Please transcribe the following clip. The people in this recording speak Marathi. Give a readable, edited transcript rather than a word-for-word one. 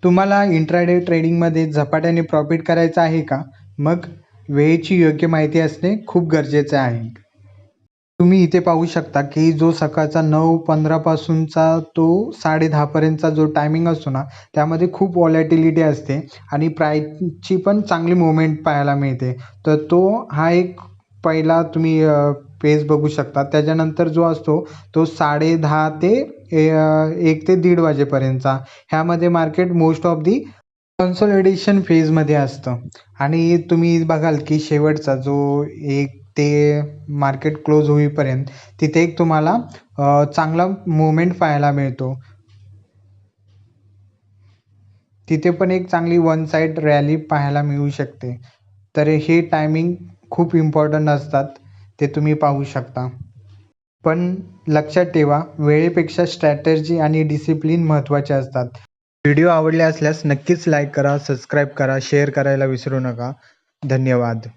तुम्हाला इंट्राडे ट्रेडिंगमध्ये झपाट्याने प्रॉफिट करायचं आहे का? मग वेळेची योग्य माहिती असणे खूप गरजेचे आहे. तुम्ही इथे पाहू शकता की जो सकाळचा 9:15 पासूनचा तो 10:30 पर्यंतचा जो टायमिंग असतो ना, त्यामध्ये खूप व्हॉलॅटिलिटी असते आणि प्राईसची पण चांगली मूव्हमेंट पाहायला मिळते. तर तो हा एक पहिला तुम्ही पेज बघू शकता. त्याच्यानंतर जो असतो तो 10:30 ते 1 ते 1:30 वाजेपर्यंतचा. ह्यामध्ये market most of the consolidation फेजमध्ये असतं आणि तुम्ही बघाल की शेवटचा जो 1 ते मार्केट क्लोज होईपर्यंत तिथे एक तुम्हाला चांगला मूव्हमेंट पाहायला मिळतो. तिथे पण एक चांगली वन साइड रॅली पाहायला मिळू शकते. तर हे टायमिंग खूप इम्पॉर्टंट असतात. ते तुम्ही पाहू शकता. पण लक्षात ठेवा, वेळेपेक्षा स्ट्रॅटेजी आणि डिसिप्लिन महत्त्वाचे असतात. व्हिडिओ आवडले असल्यास नक्कीच लाईक करा, सबस्क्राईब करा, शेअर करायला विसरू नका. धन्यवाद.